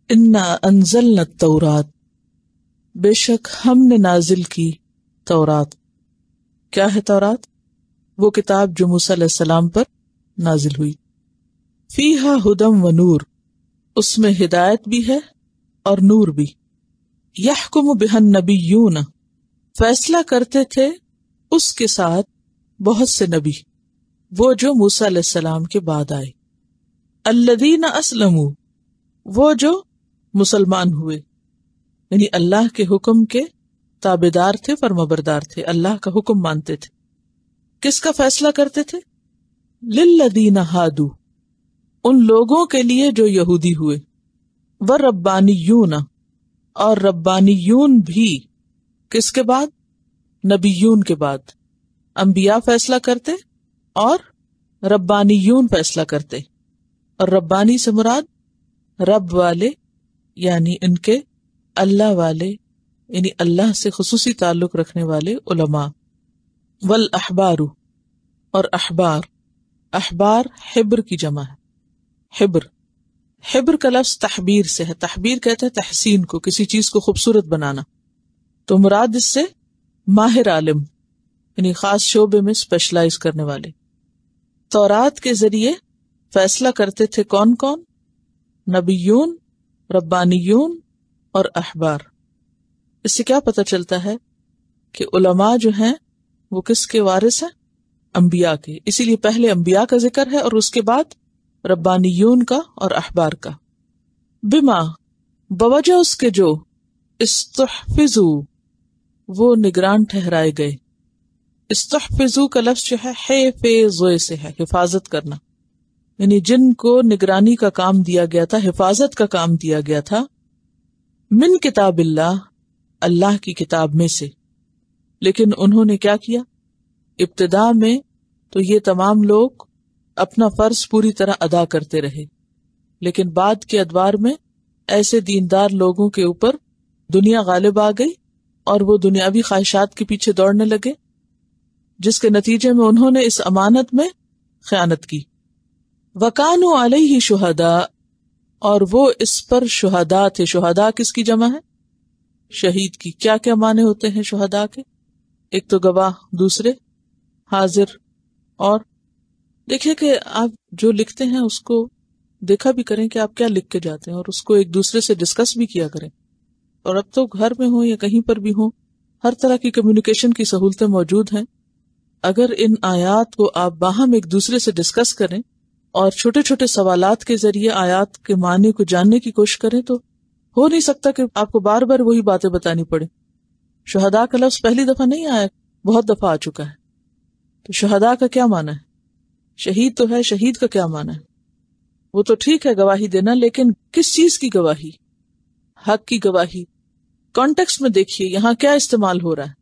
انا انزلنا التورات، بے شک ہم نے نازل کی تورات۔ کیا ہے تورات؟ وہ کتاب جو موسیٰ علیہ السلام پر نازل ہوئی۔ فیہا ہدی و نور، اس میں ہدایت بھی ہے اور نور بھی۔ یحکم بہا النبیون، فیصلہ کرتے تھے اس کے ساتھ بہت سے نبی، وہ جو موسیٰ علیہ السلام کے بعد آئے۔ الذین اسلموا، وہ جو مسلمان ہوئے، یعنی اللہ کے حکم کے تابعدار تھے، فرمانبردار تھے، اللہ کا حکم مانتے تھے۔ کس کا فیصلہ کرتے تھے؟ للذین ہادوا، ان لوگوں کے لیے جو یہودی ہوئے، والربانیون، اور ربانیون بھی، کس کے بعد؟ نبیون کے بعد۔ انبیاء فیصلہ کرتے اور ربانیون فیصلہ کرتے، اور ربانی سے مراد رب والے، یعنی ان کے اللہ والے، یعنی اللہ سے خصوصی تعلق رکھنے والے علماء۔ والاحبار، اور احبار، احبار حبر کی جمع ہے۔ حبر کا لفظ تحبیر سے ہے، تحبیر کہتے ہیں تحسین کو، کسی چیز کو خوبصورت بنانا، تو مراد اس سے ماہر عالم، یعنی خاص شعبے میں اسپیشلائز کرنے والے۔ تورات کے ذریعے فیصلہ کرتے تھے کون کون؟ نبیون، ربانیون اور احبار۔ اس سے کیا پتہ چلتا ہے کہ علماء جو ہیں وہ کس کے وارث ہیں؟ انبیاء کے۔ اسی لیے پہلے انبیاء کا ذکر ہے اور اس کے بعد ربانیون کا اور احبار کا۔ بما، بوجہ اس کے جو، استحفظوا، وہ نگران ٹھہرائے گئے۔ استحفظوا کا لفظ جو ہے حفظ سے ہے، حفاظت کرنا، یعنی جن کو نگرانی کا کام دیا گیا تھا، حفاظت کا کام دیا گیا تھا، من کتاب اللہ، اللہ کی کتاب میں سے۔ لیکن انہوں نے کیا کیا؟ ابتدا میں تو یہ تمام لوگ اپنا فرض پوری طرح ادا کرتے رہے، لیکن بعد کے ادوار میں ایسے دیندار لوگوں کے اوپر دنیا غالب آ گئی اور وہ دنیاوی خواہشات کے پیچھے دوڑنے لگے، جس کے نتیجے میں انہوں نے اس امانت میں خیانت کی۔ وَكَانُوا عَلَيْهِ شُهَدَاءَ، اور وہ اس پر شہداء تھے۔ شہداء کس کی جمع ہے؟ شہید کی۔ کیا کیا معنی ہوتے ہیں شہداء کے؟ ایک تو گواہ، دوسرے حاضر، اور دیکھیے کہ آپ جو لکھتے ہیں اس کو دیکھا بھی کریں کہ آپ کیا لکھ کے جاتے ہیں، اور اس کو ایک دوسرے سے ڈسکس بھی کیا کریں۔ اور اب تو گھر میں ہوں یا کہیں پر بھی ہوں، ہر طرح کی کمیونیکیشن کی سہولتیں موجود ہیں۔ اگر ان آیات کو آپ باہم ایک دوسرے سے ڈسکس کریں اور چھوٹے چھوٹے سوالات کے ذریعے آیات کے معنی کو جاننے کی کوشش کریں، تو ہو نہیں سکتا کہ آپ کو بار بار وہی باتیں بتانی پڑے۔ شہداء کا لفظ پہلی دفعہ نہیں آیا، بہت دفعہ آ چکا ہے۔ تو شہداء کا کیا معنی ہے؟ شہید تو ہے، شہید کا کیا معنی ہے؟ وہ تو ٹھیک ہے گواہی دینا، لیکن کس چیز کی گواہی؟ حق کی گواہی۔ کانٹیکسٹ میں دیکھیے یہاں کیا استعمال ہو رہا ہے،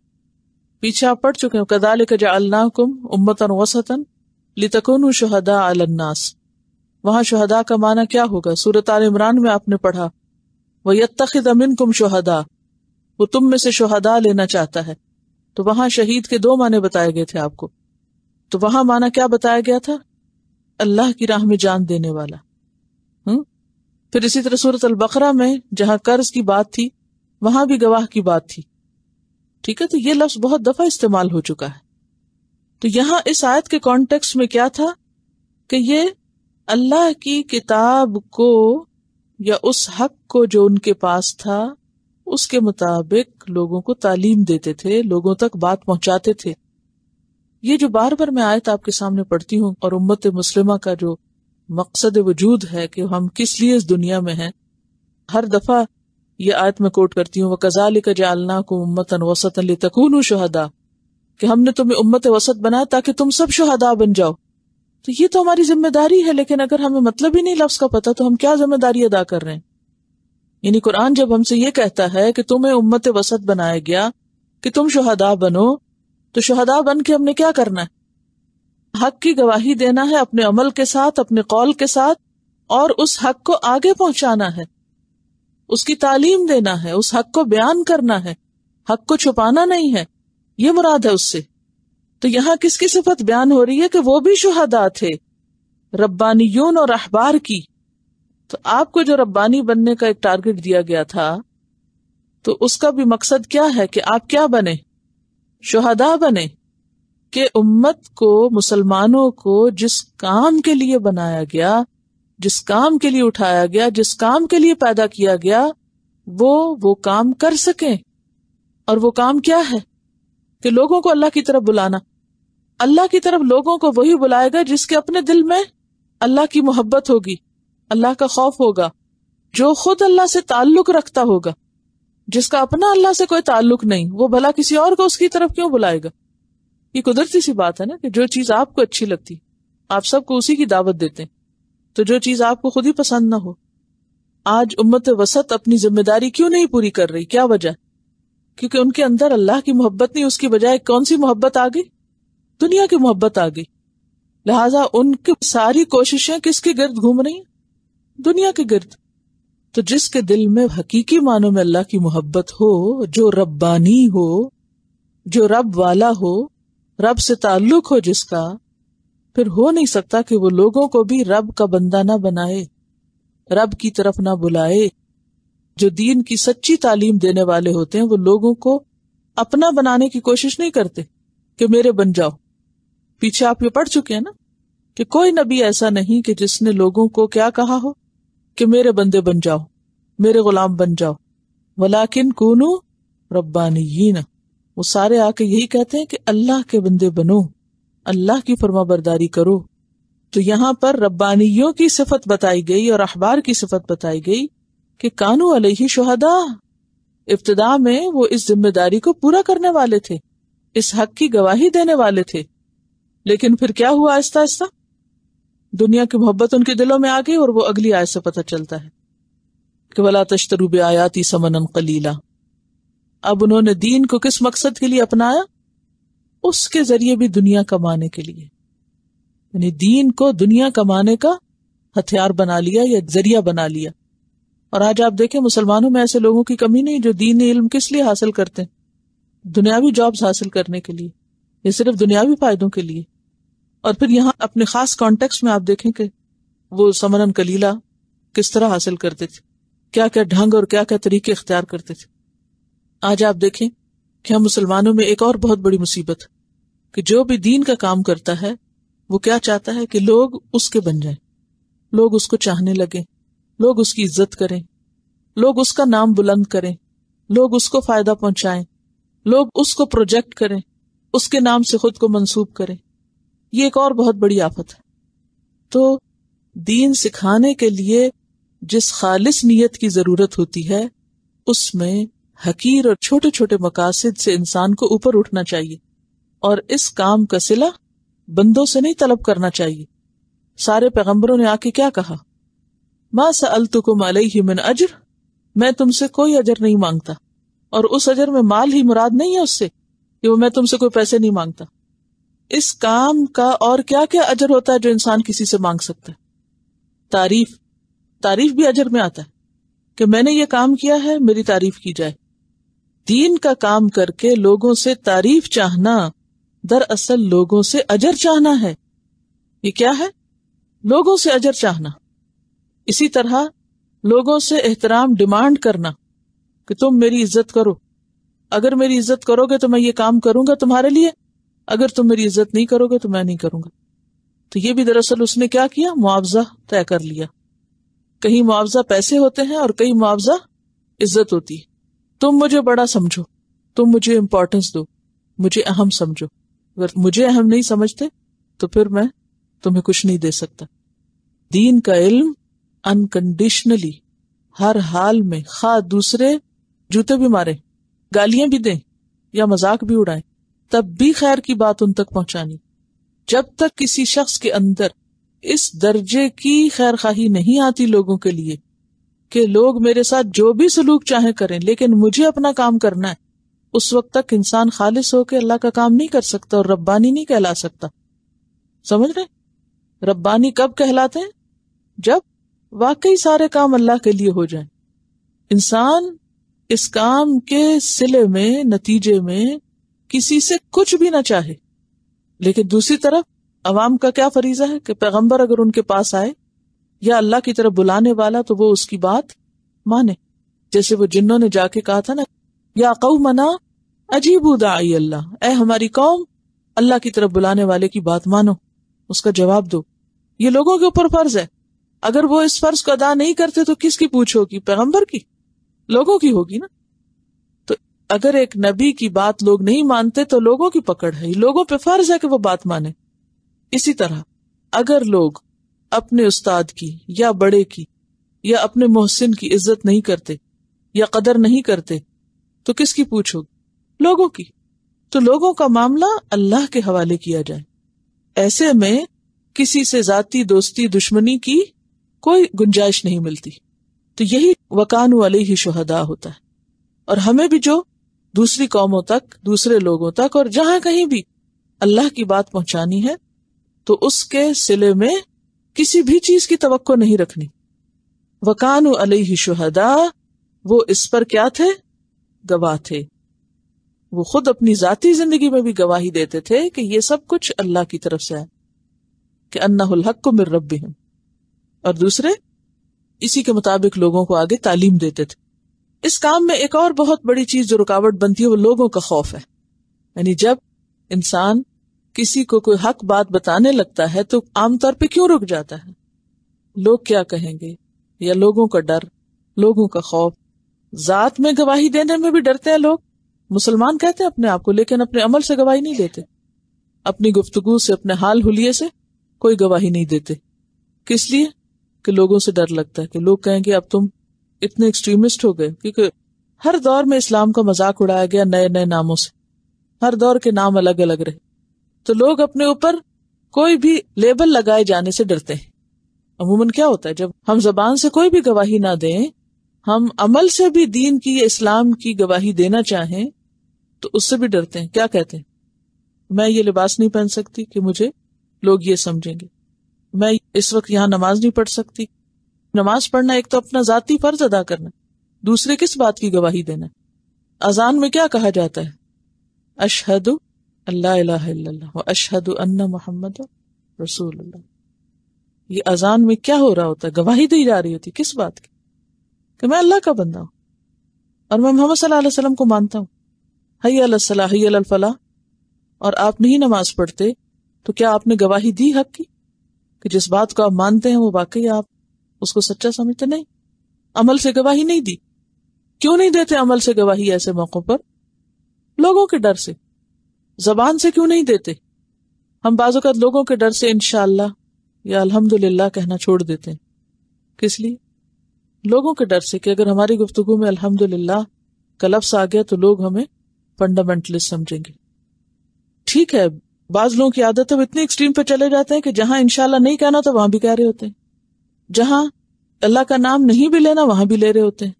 پیچھے آپ پڑھ چکے ہیں، كَذَلِكَ جَعَلْنَاكُمْ أُمَّةً وَسَطًا لِتَكُونُوا شُهَدَاءَ عَلَى النَّاسِ۔ وہاں شہداء کا معنی کیا ہوگا؟ سورۃ آل عمران میں آپ نے پڑھا، وَيَتَّخِذَ مِنكُمْ شُهَدَاءَ، وہ تم میں سے شہداء لینا چاہتا ہے۔ تو وہاں شہید کے دو معنی بتائے گئے تھے آپ کو۔ تو وہاں معنی کیا بتایا گیا تھا؟ اللہ کی راہ میں جان دینے والا۔ پھر اسی طرح سورۃ البقرہ میں جہاں قرض کی بات تھی وہاں بھی گواہ کی بات تھی، ٹھیک ہے؟ تو یہ لفظ بہت دفعہ استعمال ہو چکا ہے۔ تو یہاں اس آیت کے کانٹیکسٹ میں کیا تھا کہ یہ اللہ کی کتاب کو یا اس حق کو جو ان کے پاس تھا اس کے مطابق لوگوں کو تعلیم دیتے تھے، لوگوں تک بات پہنچاتے تھے۔ یہ جو بار بار میں آیت آپ کے سامنے پڑھتی ہوں، اور امت مسلمہ کا جو مقصد وجود ہے کہ ہم کس لیے اس دنیا میں ہیں، ہر دفعہ یہ آیت میں کوٹ کرتی ہوں، وَكَذَلِكَ جَعَلْنَاكُمْ أُمَّةً وَسَطًا لِتَكُونُوا شُهَدَاءَ، کہ ہم نے تمہیں امت وسط بنایا تاکہ تم سب شہداء بن جاؤ۔ تو یہ تو ہماری ذمہ داری ہے، لیکن اگر ہمیں مطلب ہی نہیں لفظ کا پتہ تو ہم کیا ذمہ داری ادا کر رہے ہیں؟ یعنی قرآن جب ہم سے یہ کہتا ہے کہ تمہیں امت وسط بنایا گیا کہ تم شہداء بنو، تو شہداء بن کے ہم نے کیا کرنا ہے؟ حق کی گواہی دینا ہے اپنے عمل کے ساتھ، اپنے قول کے ساتھ، اور اس حق کو آگے پہنچانا ہے، اس کی تعلیم دینا ہے، اس حق کو بیان کرنا ہے، حق کو چھپانا نہیں ہے، یہ مراد ہے اس سے۔ تو یہاں کس کی صفت بیان ہو رہی ہے کہ وہ بھی شہداء تھے، ربانیون اور احبار کی۔ تو آپ کو جو ربانی بننے کا ایک ٹارگٹ دیا گیا تھا، تو اس کا بھی مقصد کیا ہے کہ آپ کیا بنے؟ شہداء بنے، کہ امت کو، مسلمانوں کو جس کام کے لیے بنایا گیا، جس کام کے لیے اٹھایا گیا، جس کام کے لیے پیدا کیا گیا، وہ کام کر سکیں. اور وہ کام کیا ہے؟ کہ لوگوں کو اللہ کی طرف بلانا. اللہ کی طرف لوگوں کو وہی بلائے گا جس کے اپنے دل میں اللہ کی محبت ہوگی، اللہ کا خوف ہوگا، جو خود اللہ سے تعلق رکھتا ہوگا. جس کا اپنا اللہ سے کوئی تعلق نہیں، وہ بھلا کسی اور کو اس کی طرف کیوں بلائے گا؟ یہ قدرتی سی بات ہے نا، کہ جو چیز آپ کو اچھی لگتی آپ سب کو اسی کی دعوت دیتے ہیں. تو جو چیز آپ کو خود ہی پسند نہ ہو. آج امت وسط اپنی ذمہ داری کیوں نہیں پوری کر رہی؟ کیا وجہ؟ کیونکہ ان کے اندر اللہ کی محبت نہیں، اس کی بجائے کون سی محبت آ گئی؟ دنیا کی محبت آ گئی. لہٰذا ان کی ساری کوششیں کس کے گرد گھوم رہی ہیں؟ دنیا کے گرد. تو جس کے دل میں حقیقی معنوں میں اللہ کی محبت ہو، جو ربانی ہو، جو رب والا ہو، رب سے تعلق ہو جس کا، پھر ہو نہیں سکتا کہ وہ لوگوں کو بھی رب کا بندہ نہ بنائے، رب کی طرف نہ بلائے. جو دین کی سچی تعلیم دینے والے ہوتے ہیں وہ لوگوں کو اپنا بنانے کی کوشش نہیں کرتے کہ میرے بن جاؤ. پیچھے آپ یہ پڑھ چکے ہیں نا کہ کوئی نبی ایسا نہیں کہ جس نے لوگوں کو کیا کہا ہو کہ میرے بندے بن جاؤ، میرے غلام بن جاؤ. ولیکن کونو ربانیین، وہ سارے آ کے یہی کہتے ہیں کہ اللہ کے بندے بنو، اللہ کی فرما برداری کرو. تو یہاں پر ربانیوں کی صفت بتائی گئی اور احبار کی صفت بتائی گئی کہ کانو علیہ شہداء. ابتدا میں وہ اس ذمہ داری کو پورا کرنے والے تھے، اس حق کی گواہی دینے والے تھے. لیکن پھر کیا ہوا؟ آہستہ آہستہ دنیا کی محبت ان کے دلوں میں آ گئی، اور وہ اگلی آیت سے پتہ چلتا ہے کہ وَلَا تَشْتَرُوا بِآيَاتِي ثَمَنًا قَلِيلًا. اب انہوں نے دین کو کس مقصد کے لیے اپنایا؟ اس کے ذریعے بھی دنیا کمانے کے لیے. یعنی دین کو دنیا کمانے کا ہتھیار بنا لیا یا ذریعہ بنا لیا. اور آج آپ دیکھیں مسلمانوں میں ایسے لوگوں کی کمی نہیں جو دینی علم کس لیے حاصل کرتے ہیں؟ دنیاوی جابز حاصل کرنے کے لیے، یا صرف دنیاوی فائدوں کے لیے. اور پھر یہاں اپنے خاص کانٹیکسٹ میں آپ دیکھیں کہ وہ ثمناً قلیلا کس طرح حاصل کرتے تھے، کیا کیا ڈھنگ اور کیا کیا طریقے اختیار کرتے تھے. آج آپ دیکھیں کہ ہم مسلمانوں میں ایک اور بہت بڑی مصیبت کہ جو بھی دین کا کام کرتا ہے وہ کیا چاہتا ہے کہ لوگ اس کے بن جائیں، لوگ اس کو چاہنے لگیں، لوگ اس کی عزت کریں، لوگ اس کا نام بلند کریں، لوگ اس کو فائدہ پہنچائیں، لوگ اس کو پروجیکٹ کریں، اس کے نام سے خود کو منسوب کریں. یہ ایک اور بہت بڑی آفت ہے. تو دین سکھانے کے لیے جس خالص نیت کی ضرورت ہوتی ہے اس میں حقیر اور چھوٹے چھوٹے مقاصد سے انسان کو اوپر اٹھنا چاہیے، اور اس کام کا صلہ بندوں سے نہیں طلب کرنا چاہیے. سارے پیغمبروں نے آ کے کیا کہا؟ ما سألتکم علیہ من اجر، میں تم سے کوئی اجر نہیں مانگتا. اور اس اجر میں مال ہی مراد نہیں ہے اس سے کہ وہ میں تم سے کوئی پیسے نہیں مانگتا. اس کام کا اور کیا کیا اجر ہوتا ہے جو انسان کسی سے مانگ سکتا ہے؟ تعریف بھی اجر میں آتا ہے کہ میں نے یہ کام کیا ہے، میری تعریف کی جائے. دین کا کام کر کے لوگوں سے تعریف چاہنا دراصل لوگوں سے اجر چاہنا ہے. یہ کیا ہے؟ لوگوں سے اجر چاہنا. اسی طرح لوگوں سے احترام ڈیمانڈ کرنا کہ تم میری عزت کرو، اگر میری عزت کرو گے تو میں یہ کام کروں گا تمہارے لیے، اگر تم میری عزت نہیں کرو گے تو میں نہیں کروں گا. تو یہ بھی دراصل اس نے کیا کیا؟ معاوضہ طے کر لیا. کہیں معاوضہ پیسے ہوتے ہیں اور کہیں معاوضہ عزت ہوتی ہے. تم مجھے بڑا سمجھو، تم مجھے امپورٹنس دو، مجھے اہم سمجھو. اگر مجھے اہم نہیں سمجھتے تو پھر میں تمہیں کچھ نہیں دے سکتا. دین کا علم انکنڈیشنلی ہر حال میں، خواہ دوسرے جوتے بھی مارے، گالیاں بھی دیں یا مذاق بھی اڑائیں، تب بھی خیر کی بات ان تک پہنچانی. جب تک کسی شخص کے اندر اس درجے کی خیر خواہی نہیں آتی لوگوں کے لیے کہ لوگ میرے ساتھ جو بھی سلوک چاہیں کریں لیکن مجھے اپنا کام کرنا ہے، اس وقت تک انسان خالص ہو کے اللہ کا کام نہیں کر سکتا اور ربانی نہیں کہلا سکتا. سمجھ رہے؟ ربانی کب کہلاتے ہیں؟ جب واقعی سارے کام اللہ کے لیے ہو جائیں، انسان اس کام کے صلے میں، نتیجے میں کسی سے کچھ بھی نہ چاہے. لیکن دوسری طرف عوام کا کیا فریضہ ہے کہ پیغمبر اگر ان کے پاس آئے یا اللہ کی طرف بلانے والا تو وہ اس کی بات مانے. جیسے وہ جنوں نے جا کے کہا تھا نا، یا قومنا اجیبوا داعی اللہ، اے ہماری قوم اللہ کی طرف بلانے والے کی بات مانو، اس کا جواب دو. یہ لوگوں کے اوپر فرض ہے. اگر وہ اس فرض کو ادا نہیں کرتے تو کس کی پوچھ ہوگی؟ پیغمبر کی، لوگوں کی ہوگی نا. تو اگر ایک نبی کی بات لوگ نہیں مانتے تو لوگوں کی پکڑ ہے، لوگوں پہ فرض ہے کہ وہ بات مانے. اسی طرح اگر لوگ اپنے استاد کی یا بڑے کی یا اپنے محسن کی عزت نہیں کرتے یا قدر نہیں کرتے تو کس کی پوچھ ہوگی؟ لوگوں کی. تو لوگوں کا معاملہ اللہ کے حوالے کیا جائے. ایسے میں کسی سے ذاتی دوستی دشمنی کی کوئی گنجائش نہیں ملتی. تو یہی وَكَانُوا عَلَيْهِ شُهَدَاءَ ہوتا ہے. اور ہمیں بھی جو دوسری قوموں تک، دوسرے لوگوں تک اور جہاں کہیں بھی اللہ کی بات پہنچانی ہے تو اس کے صلے میں کسی بھی چیز کی توقع نہیں رکھنی. وَكَانُوا عَلَيْهِ شُهَدَاءَ، وہ اس پر کیا تھے؟ گواہ تھے. وہ خود اپنی ذاتی زندگی میں بھی گواہی دیتے تھے کہ یہ سب کچھ اللہ کی طرف سے ہے، کہ انہ الحق من ربہم. اور دوسرے اسی کے مطابق لوگوں کو آگے تعلیم دیتے تھے. اس کام میں ایک اور بہت بڑی چیز جو رکاوٹ بنتی ہے وہ لوگوں کا خوف ہے. یعنی جب انسان کسی کو کوئی حق بات بتانے لگتا ہے تو عام طور پہ کیوں رک جاتا ہے؟ لوگ کیا کہیں گے، یا لوگوں کا ڈر، لوگوں کا خوف. ذات میں گواہی دینے میں بھی ڈرتے ہیں لوگ. مسلمان کہتے ہیں اپنے آپ کو، لیکن اپنے عمل سے گواہی نہیں دیتے. اپنی گفتگو سے، اپنے حال حلیے سے کوئی گواہی نہیں دیتے. کس لیے؟ کہ لوگوں سے ڈر لگتا ہے کہ لوگ کہیں گے اب تم اتنے ایکسٹریمسٹ ہو گئے. کیونکہ ہر دور میں اسلام کا مذاق اڑایا گیا نئے نئے ناموں سے، ہر دور کے نام الگ الگ رہے. تو لوگ اپنے اوپر کوئی بھی لیبل لگائے جانے سے ڈرتے ہیں. عموماً کیا ہوتا ہے جب ہم زبان سے کوئی بھی گواہی نہ دیں، ہم عمل سے بھی دین کی، اسلام کی گواہی دینا چاہیں تو اس سے بھی ڈرتے ہیں. کیا کہتے ہیں؟ میں یہ لباس نہیں پہن سکتی کہ مجھے لوگ یہ سمجھیں گے. میں اس وقت یہاں نماز نہیں پڑھ سکتی. نماز پڑھنا ایک تو اپنا ذاتی فرض ادا کرنا، دوسرے کس بات کی گواہی دینا. اذان میں کیا کہا جاتا ہے؟ اشہد اللہ الہ الا اللہ و اشہد ان محمد رسول اللہ. یہ اذان میں کیا ہو رہا ہوتا ہے؟ گواہی دی جا رہی ہوتی. کس بات کی؟ کہ میں اللہ کا بندہ ہوں اور میں محمد صلی اللہ علیہ وسلم کو مانتا ہوں. حی علی الصلاح حی علی الفلاح. اور آپ نہیں نماز پڑھتے تو کیا آپ نے گواہی دی حق کی کہ جس بات کو آپ مانتے ہیں وہ واقعی آپ اس کو سچا سمجھتے؟ نہیں. عمل سے گواہی نہیں دی. کیوں نہیں دیتے عمل سے گواہی ایسے موقعوں پر؟ لوگوں کے ڈر سے. زبان سے کیوں نہیں دیتے؟ ہم بعض اوقات لوگوں کے ڈر سے انشاءاللہ یا الحمدللہ کہنا چھوڑ دیتے ہیں. کس لیے؟ لوگوں کے ڈر سے کہ اگر ہماری گفتگو میں الحمدللہ کا لفظ آ گیا تو لوگ ہمیں فنڈامنٹلسٹ سمجھیں گے. ٹھیک ہے، بعض لوگوں کی عادت ہے وہ اتنی ایکسٹریم پہ چلے جاتے ہیں کہ جہاں انشاءاللہ نہیں کہنا تو وہاں بھی کہہ رہے ہوتے ہیں، جہاں اللہ کا نام نہیں بھی لینا وہاں بھی لے رہے ہوتے ہیں.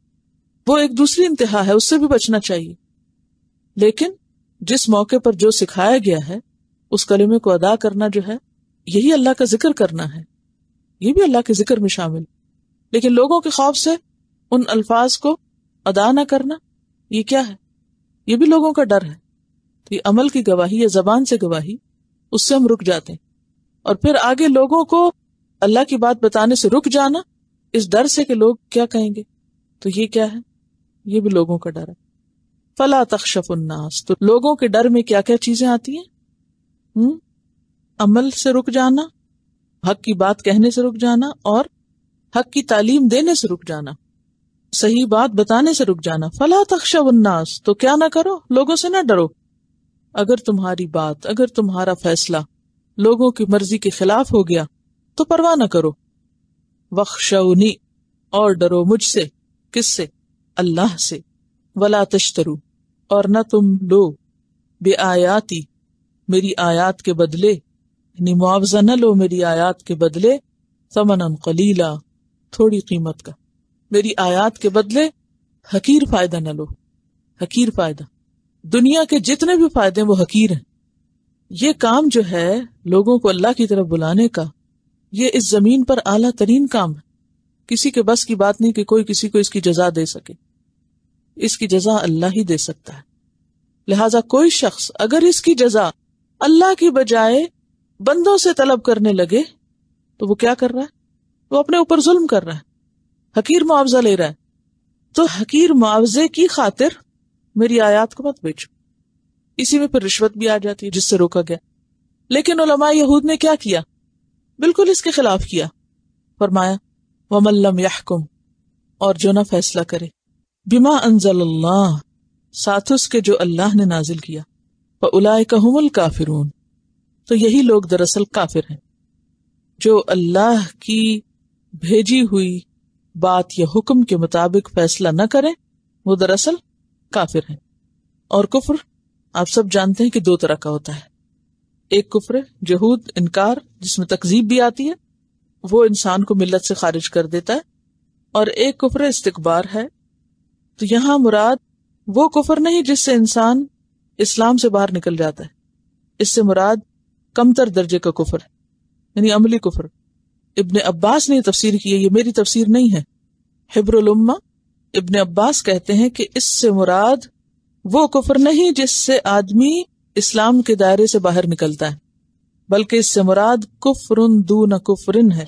وہ ایک دوسری انتہا ہے، اس سے بھی بچنا چاہیے. لیکن جس موقع پر جو سکھایا گیا ہے اس کلمے کو ادا کرنا جو ہے یہی اللہ کا ذکر کرنا ہے، یہ بھی اللہ کے ذکر میں شامل. لیکن لوگوں کے خوف سے ان الفاظ کو ادا نہ کرنا، یہ کیا ہے؟ یہ بھی لوگوں کا ڈر ہے. تو یہ عمل کی گواہی یا زبان سے گواہی، اس سے ہم رک جاتے ہیں. اور پھر آگے لوگوں کو اللہ کی بات بتانے سے رک جانا اس ڈر سے کہ لوگ کیا کہیں گے. تو یہ کیا ہے؟ یہ بھی لوگوں کا ڈر ہے. فلا تخشف الناس. تو لوگوں کے ڈر میں کیا کیا چیزیں آتی ہیں؟ عمل سے رک جانا، حق کی بات کہنے سے رک جانا، اور حق کی تعلیم دینے سے رک جانا، صحیح بات بتانے سے رک جانا. فلا تخشوا الناس. تو کیا نہ کرو؟ لوگوں سے نہ ڈرو. اگر تمہاری بات، اگر تمہارا فیصلہ لوگوں کی مرضی کے خلاف ہو گیا تو پرواہ نہ کرو. وخشونی. اور ڈرو مجھ سے. کس سے؟ اللہ سے. ولا تشترو. اور نہ تم لو بے آیاتی، میری آیات کے بدلے، یعنی معاوضہ نہ لو میری آیات کے بدلے، ثمنا قلیلا، تھوڑی قیمت کا. میری آیات کے بدلے حقیر فائدہ نہ لو. حقیر فائدہ، دنیا کے جتنے بھی فائدے ہیں وہ حقیر ہیں. یہ کام جو ہے لوگوں کو اللہ کی طرف بلانے کا، یہ اس زمین پر اعلیٰ ترین کام ہے. کسی کے بس کی بات نہیں کہ کوئی کسی کو اس کی جزا دے سکے. اس کی جزا اللہ ہی دے سکتا ہے. لہذا کوئی شخص اگر اس کی جزا اللہ کی بجائے بندوں سے طلب کرنے لگے تو وہ کیا کر رہا ہے؟ وہ اپنے اوپر ظلم کر رہا ہے، حقیر معاوضہ لے رہا ہے، تو حقیر معاوضے کی خاطر میری آیات کو مت بیچو۔ اسی میں پھر رشوت بھی آ جاتی ہے جس سے روکا گیا۔ لیکن علماء یہود نے کیا کیا؟ بالکل اس کے خلاف کیا۔ فرمایا وَمَن لَّمْ يَحْكُمْ، اور جو نہ فیصلہ کرے، بِمَا أَنزَلَ اللَّهُ، ساتھ اس کے جو اللہ نے نازل کیا، فَأُولَٰئِكَ هُمُ الْكَافِرُونَ، تو یہی لوگ دراصل کافر ہیں۔ جو اللہ کی بھیجی ہوئی بات یا حکم کے مطابق فیصلہ نہ کریں وہ دراصل کافر ہیں۔ اور کفر آپ سب جانتے ہیں کہ دو طرح کا ہوتا ہے، ایک کفر جحود، انکار، جس میں تکذیب بھی آتی ہے، وہ انسان کو ملت سے خارج کر دیتا ہے، اور ایک کفر استکبار ہے۔ تو یہاں مراد وہ کفر نہیں جس سے انسان اسلام سے باہر نکل جاتا ہے، اس سے مراد کمتر درجے کا کفر ہے، یعنی عملی کفر۔ ابن عباس نے یہ تفسیر کی ہے، یہ میری تفسیر نہیں ہے، حبر الامہ ابن عباس کہتے ہیں کہ اس سے مراد وہ کفر نہیں جس سے آدمی اسلام کے دائرے سے باہر نکلتا ہے، بلکہ اس سے مراد کفر دون کفر ہے،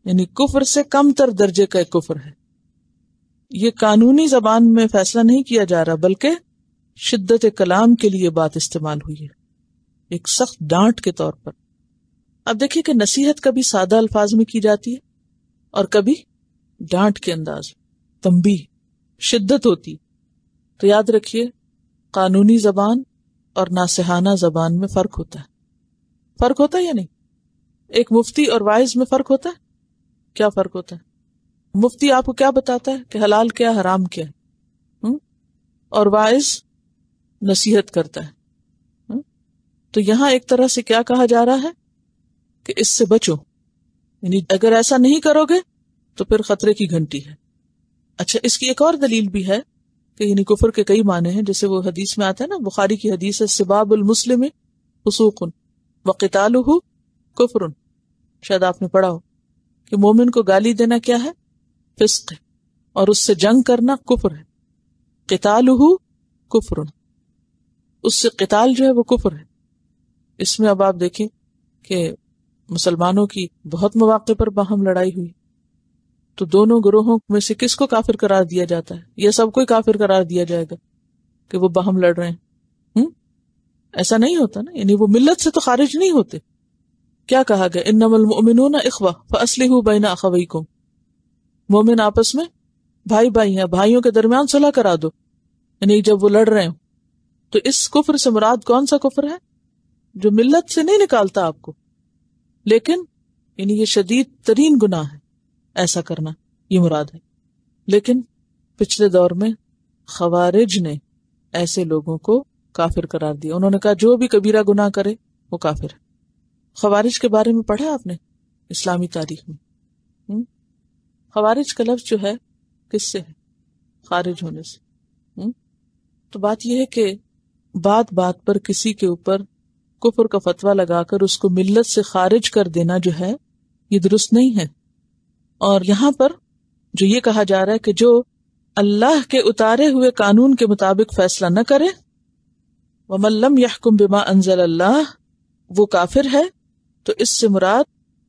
یعنی کفر سے کم تر درجے کا ایک کفر ہے۔ یہ قانونی زبان میں فیصلہ نہیں کیا جا رہا، بلکہ شدت کلام کے لیے بات استعمال ہوئی ہے، ایک سخت ڈانٹ کے طور پر۔ اب دیکھیے کہ نصیحت کبھی سادہ الفاظ میں کی جاتی ہے اور کبھی ڈانٹ کے انداز، تنبیہ، شدت ہوتی۔ تو یاد رکھیے قانونی زبان اور ناصحانہ زبان میں فرق ہوتا ہے۔ فرق ہوتا ہے یا نہیں؟ ایک مفتی اور واعظ میں فرق ہوتا ہے؟ کیا فرق ہوتا ہے؟ مفتی آپ کو کیا بتاتا ہے کہ حلال کیا حرام کیا ہے، اور واعظ نصیحت کرتا ہے۔ تو یہاں ایک طرح سے کیا کہا جا رہا ہے کہ اس سے بچو، یعنی اگر ایسا نہیں کرو گے تو پھر خطرے کی گھنٹی ہے۔ اچھا، اس کی ایک اور دلیل بھی ہے کہ یعنی کفر کے کئی معنی ہیں، جیسے وہ حدیث میں آتا ہے نا، بخاری کی حدیث ہے سباب المسلم فسوق وقتالہ کفر، شاید آپ نے پڑھا ہو کہ مومن کو گالی دینا کیا ہے؟ فسق ہے، اور اس سے جنگ کرنا کفر ہے۔ قتالہ کفر، اس سے قتال جو ہے وہ کفر ہے۔ اس میں اب آپ دیکھیں کہ مسلمانوں کی بہت مواقع پر باہم لڑائی ہوئی، تو دونوں گروہوں میں سے کس کو کافر قرار دیا جاتا ہے؟ یہ سب کو کافر قرار دیا جائے گا کہ وہ باہم لڑ رہے ہیں؟ ایسا نہیں ہوتا نا، یعنی وہ ملت سے تو خارج نہیں ہوتے۔ کیا کہا گیا؟ انما المؤمنون اخوہ فاصلحوا بین اخویکم، مومن آپس میں بھائی بھائی ہیں، بھائیوں کے درمیان صلح کرا دو، یعنی جب وہ لڑ رہے ہوں۔ تو اس کفر سے مراد کون سا کفر ہے؟ جو ملت سے نہیں نکالتا آپ کو، لیکن یعنی یہ شدید ترین گناہ ہے ایسا کرنا، یہ مراد ہے۔ لیکن پچھلے دور میں خوارج نے ایسے لوگوں کو کافر قرار دیا، انہوں نے کہا جو بھی کبیرہ گناہ کرے وہ کافر ہے۔ خوارج کے بارے میں پڑھا آپ نے اسلامی تاریخ میں؟ خوارج کا لفظ جو ہے کس سے ہے؟ خارج ہونے سے۔ تو بات یہ ہے کہ بات بات پر کسی کے اوپر کفر کا فتویٰ لگا کر اس کو ملت سے خارج کر دینا جو ہے یہ درست نہیں ہے۔ اور یہاں پر جو یہ کہا جا رہا ہے کہ جو اللہ کے اتارے ہوئے قانون کے مطابق فیصلہ نہ کرے، وَمَن لَّمْ يَحْكُمْ بِمَا أَنزَلَ اللَّهُ، وہ کافر ہے، تو اس سے مراد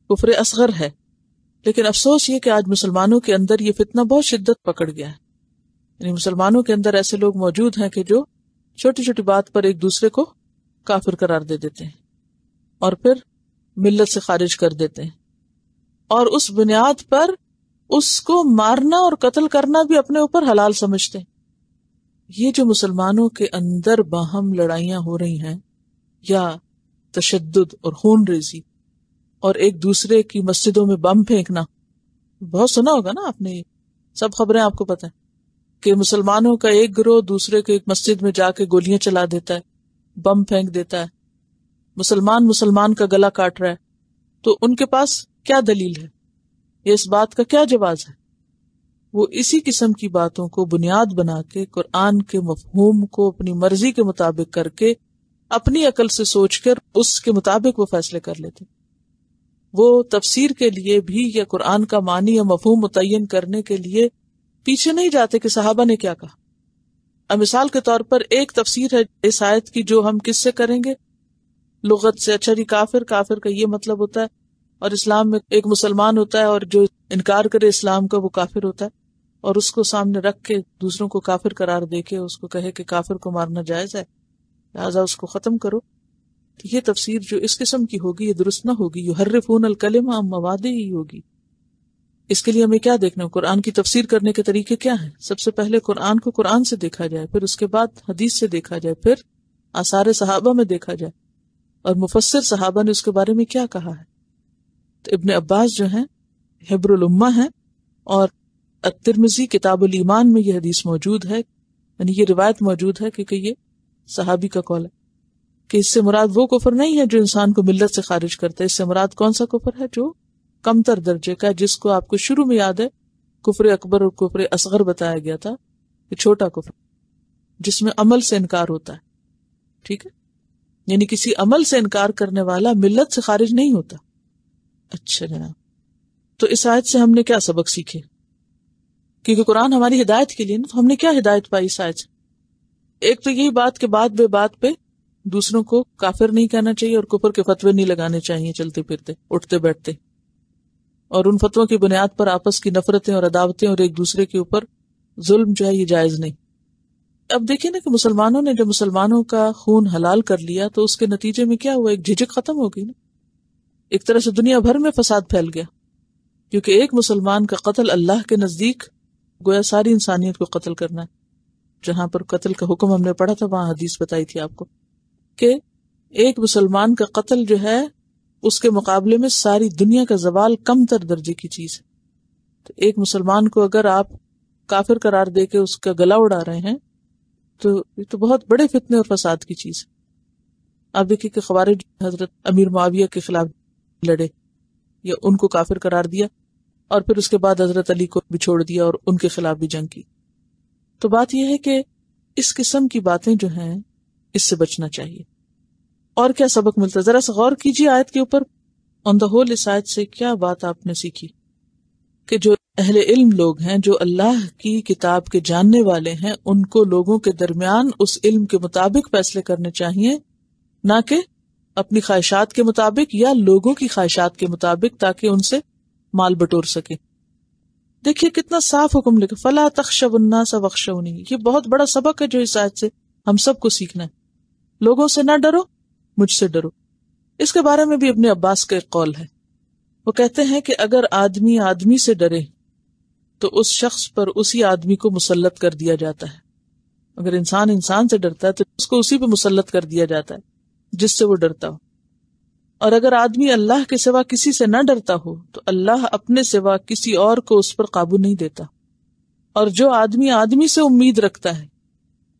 کفر اصغر ہے۔ لیکن افسوس یہ کہ آج مسلمانوں کے اندر یہ فتنہ بہت شدت پکڑ گیا ہے، یعنی مسلمانوں کے اندر ایسے لوگ موجود ہیں کہ جو چھوٹی چھوٹی بات پر ایک دوسرے کو کافر قرار دے دیتے ہیں اور پھر ملت سے خارج کر دیتے ہیں، اور اس بنیاد پر اس کو مارنا اور قتل کرنا بھی اپنے اوپر حلال سمجھتے ہیں۔ یہ جو مسلمانوں کے اندر باہم لڑائیاں ہو رہی ہیں، یا تشدد اور خون ریزی اور ایک دوسرے کی مسجدوں میں بم پھینکنا، بہت سنا ہوگا نا آپ نے، سب خبریں آپ کو پتہ ہیں کہ مسلمانوں کا ایک گروہ دوسرے کے مسجد میں جا کے گولیاں چلا دیتا ہے، بم پھینک دیتا ہے، مسلمان کا گلا کاٹ رہا ہے، تو ان کے پاس کیا دلیل ہے؟ یہ اس بات کا کیا جواز ہے؟ وہ اسی قسم کی باتوں کو بنیاد بنا کے قرآن کے مفہوم کو اپنی مرضی کے مطابق کر کے اپنی عقل سے سوچ کر اس کے مطابق وہ فیصلے کر لیتے۔ وہ تفسیر کے لیے بھی یا قرآن کا معنی یا مفہوم متعین کرنے کے لیے پیچھے نہیں جاتے کہ صحابہ نے کیا کہا۔ اب مثال کے طور پر ایک تفسیر ہے اس آیت کی جو ہم کس سے کریں گے؟ لغت سے۔ اچھا جی، کافر کا یہ مطلب ہوتا ہے اور اسلام میں ایک مسلمان ہوتا ہے اور جو انکار کرے اسلام کا وہ کافر ہوتا ہے، اور اس کو سامنے رکھ کے دوسروں کو کافر قرار دے کے اس کو کہے کہ کافر کو مارنا جائز ہے، لہٰذا اس کو ختم کرو، تو یہ تفسیر جو اس قسم کی ہوگی یہ درست نہ ہوگی، یحرفون الکلم عن مواضعہ ہی ہوگی۔ اس کے لیے ہمیں کیا دیکھنا ہے؟ قرآن کی تفسیر کرنے کے طریقے کیا ہیں؟ سب سے پہلے قرآن کو قرآن سے دیکھا جائے، پھر اس کے بعد حدیث سے دیکھا جائے، پھر آثار صحابہ میں دیکھا جائے اور مفسر صحابہ نے اس کے بارے میں کیا کہا ہے۔ تو ابن عباس جو ہیں حبر الامہ ہیں، اور الترمذی کتاب الایمان میں یہ حدیث موجود ہے، یعنی یہ روایت موجود ہے کہ یہ صحابی کا قول ہے کہ اس سے مراد وہ کفر نہیں ہے جو انسان کو ملت سے خارج کرتا ہے، اس سے مراد کون سا کفر ہے؟ جو کم تر درجے کا، جس کو آپ کو شروع میں یاد ہے کفر اکبر اور کفر اصغر بتایا گیا تھا، کہ چھوٹا کفر جس میں عمل سے انکار ہوتا ہے، ٹھیک ہے، یعنی کسی عمل سے انکار کرنے والا ملت سے خارج نہیں ہوتا۔ اچھا جناب، تو اس آیت سے ہم نے کیا سبق سیکھے؟ کیونکہ قرآن ہماری ہدایت کے لیے نا، تو ہم نے کیا ہدایت پائی اس آیت سے؟ ایک تو یہی بات کہ بات بے بات پہ دوسروں کو کافر نہیں کہنا چاہیے اور کفر کے فتوے نہیں لگانے چاہیے چلتے پھرتے اٹھتے بیٹھتے، اور ان فتووں کی بنیاد پر آپس کی نفرتیں اور عداوتیں اور ایک دوسرے کے اوپر ظلم جو ہے یہ جائز نہیں۔ اب دیکھیں نا کہ مسلمانوں نے جب مسلمانوں کا خون حلال کر لیا تو اس کے نتیجے میں کیا ہوا؟ ایک جھجک ختم ہو گئی نا، ایک طرح سے دنیا بھر میں فساد پھیل گیا، کیونکہ ایک مسلمان کا قتل اللہ کے نزدیک گویا ساری انسانیت کو قتل کرنا ہے۔ جہاں پر قتل کا حکم ہم نے پڑھا تھا وہاں حدیث بتائی تھی آپ کو کہ ایک مسلمان کا قتل جو ہے اس کے مقابلے میں ساری دنیا کا زوال کم تر درجے کی چیز ہے۔ تو ایک مسلمان کو اگر آپ کافر قرار دے کے اس کا گلا اڑا رہے ہیں تو یہ تو بہت بڑے فتنے اور فساد کی چیز ہے۔ آپ دیکھیں کہ خوارج حضرت امیر معاویہ کے خلاف لڑے یا ان کو کافر قرار دیا، اور پھر اس کے بعد حضرت علی کو بھی چھوڑ دیا اور ان کے خلاف بھی جنگ کی۔ تو بات یہ ہے کہ اس قسم کی باتیں جو ہیں اس سے بچنا چاہیے۔ اور کیا سبق ملتا ہے؟ ذرا سا غور کیجیے آیت کے اوپر، آن دا ہول اس آیت سے کیا بات آپ نے سیکھی؟ کہ جو اہل علم لوگ ہیں، جو اللہ کی کتاب کے جاننے والے ہیں، ان کو لوگوں کے درمیان اس علم کے مطابق فیصلے کرنے چاہیے، نہ کہ اپنی خواہشات کے مطابق یا لوگوں کی خواہشات کے مطابق، تاکہ ان سے مال بٹور سکے۔ دیکھیے کتنا صاف حکم لکھا، فَلَا تَخْشَوُا النَّاسَ وَاخْشَوْنِی۔ یہ بہت بڑا سبق ہے جو اس آیت سے ہم سب کو سیکھنا ہے۔ لوگوں سے نہ ڈرو، مجھ سے ڈرو۔ اس کے بارے میں بھی ابن عباس کا ایک قول ہے، وہ کہتے ہیں کہ اگر آدمی آدمی سے ڈرے تو اس شخص پر اسی آدمی کو مسلط کر دیا جاتا ہے۔ اگر انسان انسان سے ڈرتا ہے تو اس کو اسی پہ مسلط کر دیا جاتا ہے جس سے وہ ڈرتا ہو، اور اگر آدمی اللہ کے سوا کسی سے نہ ڈرتا ہو تو اللہ اپنے سوا کسی اور کو اس پر قابو نہیں دیتا۔ اور جو آدمی آدمی سے امید رکھتا ہے،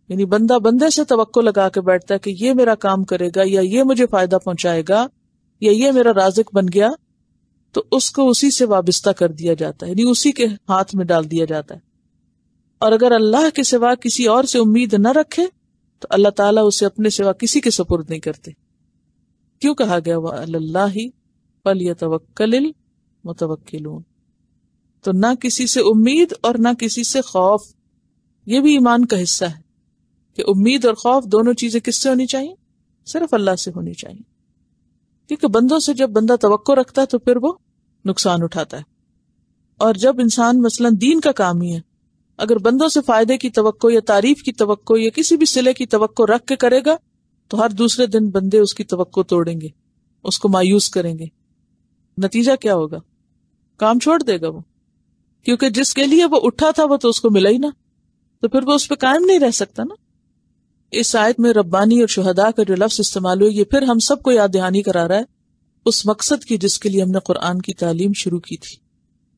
یعنی بندہ بندے سے توقع لگا کے بیٹھتا ہے کہ یہ میرا کام کرے گا یا یہ مجھے فائدہ پہنچائے گا یا یہ میرا رازق بن گیا، تو اس کو اسی سے وابستہ کر دیا جاتا ہے، یعنی اسی کے ہاتھ میں ڈال دیا جاتا ہے۔ اور اگر اللہ کے سوا کسی اور سے امید نہ رکھے تو اللہ تعالیٰ اسے اپنے سوا کسی کے سپرد نہیں کرتے۔ کیوں کہا گیا وَعَلَى اللَّهِ فَلْيَتَوَكَّلِ الْمُتَوَكِّلُونَ؟ تو نہ کسی سے امید اور نہ کسی سے خوف، یہ بھی ایمان کا حصہ ہے کہ امید اور خوف دونوں چیزیں کس سے ہونی چاہیے؟ صرف اللہ سے ہونی چاہیے، کیونکہ بندوں سے جب بندہ توقع رکھتا ہے تو پھر وہ نقصان اٹھاتا ہے۔ اور جب انسان مثلا دین کا کام ہی ہے، اگر بندوں سے فائدے کی توقع یا تعریف کی توقع یا کسی بھی صلے کی توقع رکھ کے کرے گا تو ہر دوسرے دن بندے اس کی توقع توڑیں گے، اس کو مایوس کریں گے۔ نتیجہ کیا ہوگا؟ کام چھوڑ دے گا وہ، کیونکہ جس کے لیے وہ اٹھا تھا وہ تو اس کو ملا ہی نہ، تو پھر وہ اس پہ قائم نہیں رہ سکتا نا۔ اس آیت میں ربانی اور شہداء کا جو لفظ استعمال ہوئے، یہ پھر ہم سب کو یاد دہانی کرا رہا ہے اس مقصد کی جس کے لیے ہم نے قرآن کی تعلیم شروع کی تھی۔